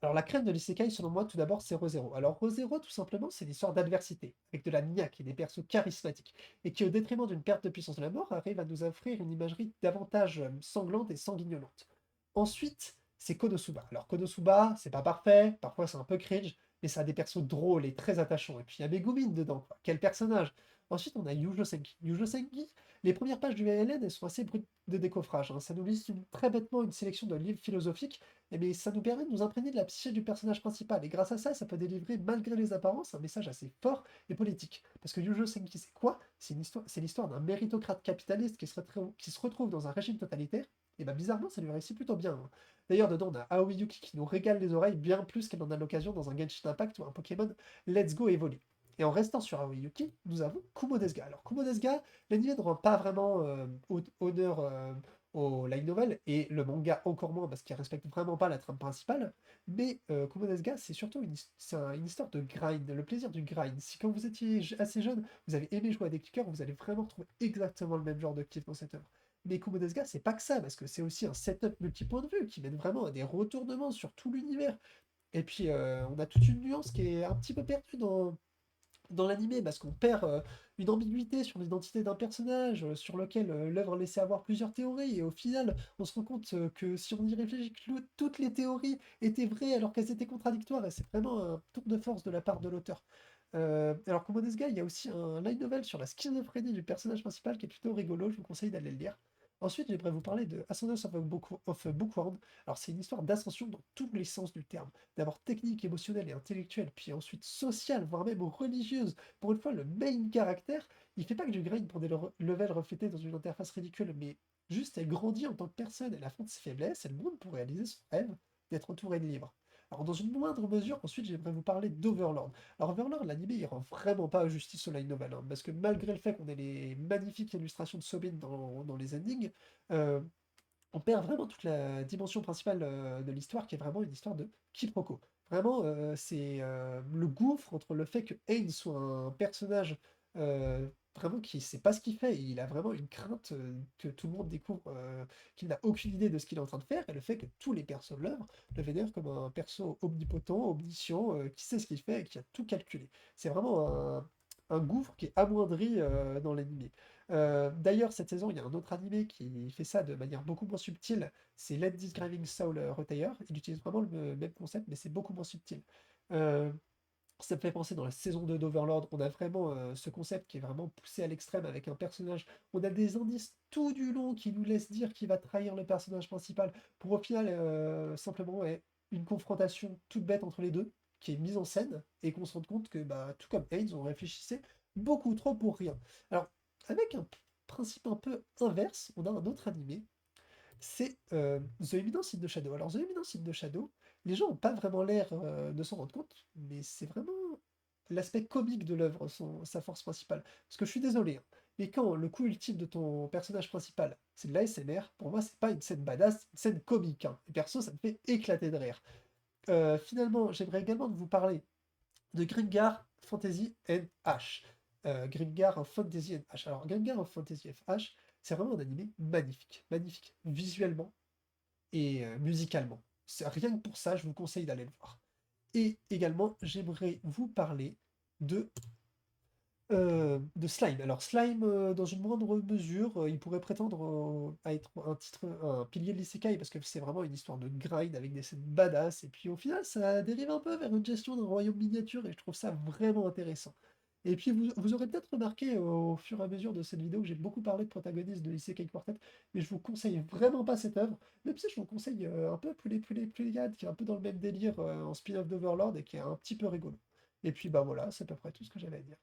Alors la crème de l'isekai, selon moi, tout d'abord, c'est Re:Zero. Alors Re:Zero, tout simplement, c'est l'histoire d'adversité, avec de la niaque et des persos charismatiques, et qui, au détriment d'une perte de puissance de la mort, arrive à nous offrir une imagerie davantage sanglante et sanguignolante. Ensuite, c'est Konosuba. Alors Konosuba, c'est pas parfait, parfois c'est un peu cringe, mais ça a des persos drôles et très attachants. Et puis il y a Megumin dedans, quoi. Quel personnage! Ensuite, on a Yujo Senki. Yujo Senki, les premières pages du ALN, elles sont assez brutes de décoffrage, hein. Ça nous liste très bêtement une sélection de livres philosophiques, mais ça nous permet de nous imprégner de la psyché du personnage principal. Et grâce à ça, ça peut délivrer, malgré les apparences, un message assez fort et politique. Parce que Yujo Senki, c'est quoi? C'est l'histoire d'un méritocrate capitaliste qui se retrouve dans un régime totalitaire. Et bah bizarrement, ça lui réussit plutôt bien, hein. D'ailleurs, dedans, on a Aoi Yuki qui nous régale les oreilles bien plus qu'elle en a l'occasion dans un Genshin Impact ou un Pokémon Let's Go Evoli. Et en restant sur Aoi Yuki, nous avons Kumo Desuga. Alors Kumo Desuga, l'anime ne rend pas vraiment honneur au light novel, et le manga encore moins parce qu'il respecte vraiment pas la trame principale, mais Kumo Desuga, c'est surtout une histoire de grind, le plaisir du grind. Si quand vous étiez assez jeune, vous avez aimé jouer à des clickers, vous allez vraiment retrouver exactement le même genre de kiff dans cette œuvre. Mais Kumo Desuga, c'est pas que ça, parce que c'est aussi un setup multi-point de vue qui mène vraiment à des retournements sur tout l'univers. Et puis, on a toute une nuance qui est un petit peu perdue dans l'animé, parce qu'on perd une ambiguïté sur l'identité d'un personnage, sur lequel l'œuvre laissait avoir plusieurs théories, et au final, on se rend compte que si on y réfléchit, que toutes les théories étaient vraies alors qu'elles étaient contradictoires, et c'est vraiment un tour de force de la part de l'auteur. Alors, comme Guy, il y a aussi un light novel sur la schizophrénie du personnage principal qui est plutôt rigolo, je vous conseille d'aller le lire. Ensuite, j'aimerais vous parler de Ascendance of a Bookworm. Alors, c'est une histoire d'ascension dans tous les sens du terme. D'abord technique, émotionnelle et intellectuelle, puis ensuite sociale, voire même religieuse. Pour une fois, le main caractère, il fait pas que du grind pour des levels reflétés dans une interface ridicule, mais juste elle grandit en tant que personne, elle affronte ses faiblesses, elle monte pour réaliser son rêve d'être entouré de livres. Alors dans une moindre mesure, ensuite j'aimerais vous parler d'Overlord. Alors Overlord, l'animé, il rend vraiment pas justice au light novel, hein, parce que malgré le fait qu'on ait les magnifiques illustrations de Sobin dans les endings, euh, on perd vraiment toute la dimension principale de l'histoire, qui est vraiment une histoire de quiproquo. Vraiment, c'est le gouffre entre le fait que Aang soit un personnage vraiment qui sait pas ce qu'il fait, et il a vraiment une crainte que tout le monde découvre qu'il n'a aucune idée de ce qu'il est en train de faire, et le fait que tous les persos de l'œuvre le vénèrent comme un perso omnipotent, omniscient, qui sait ce qu'il fait et qui a tout calculé. C'est vraiment un gouffre qui est amoindri dans l'anime. D'ailleurs, cette saison, il y a un autre animé qui fait ça de manière beaucoup moins subtile. C'est Let This Driving Soul Retire. Il utilise vraiment le même concept, mais c'est beaucoup moins subtil. Euh, Ça me fait penser dans la saison 2 d'Overlord, on a vraiment ce concept qui est vraiment poussé à l'extrême avec un personnage. On a des indices tout du long qui nous laissent dire qu'il va trahir le personnage principal pour au final simplement une confrontation toute bête entre les deux qui est mise en scène et qu'on se rende compte que bah, tout comme Hades, on réfléchissait beaucoup trop pour rien. Alors, avec un principe un peu inverse, on a un autre animé, c'est The Eminence in the Shadow. Alors, The Eminence in the Shadow, les gens n'ont pas vraiment l'air de s'en rendre compte, mais c'est vraiment l'aspect comique de l'œuvre, sa force principale. Parce que je suis désolé, hein, mais quand le coup ultime de ton personnage principal, c'est de la l'ASMR, pour moi, c'est pas une scène badass, c'est une scène comique, hein. Et perso, ça me fait éclater de rire. Finalement, j'aimerais également vous parler de Grimgar Fantasy NH. Grimgar Fantasy NH. Alors, Grimgar Fantasy FH, c'est vraiment un animé magnifique. Magnifique, visuellement et musicalement. Rien que pour ça, je vous conseille d'aller le voir. Et également, j'aimerais vous parler de, de Slime. Alors, Slime, dans une moindre mesure, il pourrait prétendre à être un pilier de l'isekai, parce que c'est vraiment une histoire de grind avec des scènes badass, et puis au final, ça dérive un peu vers une gestion d'un royaume miniature, et je trouve ça vraiment intéressant. Et puis, vous aurez peut-être remarqué au fur et à mesure de cette vidéo que j'ai beaucoup parlé de protagonistes de l'Isekai Quartet, mais je vous conseille vraiment pas cette œuvre, même si je vous conseille un peu Pléiade, qui est un peu dans le même délire en spin-off d'Overlord et qui est un petit peu rigolo. Et puis, bah voilà, c'est à peu près tout ce que j'avais à dire.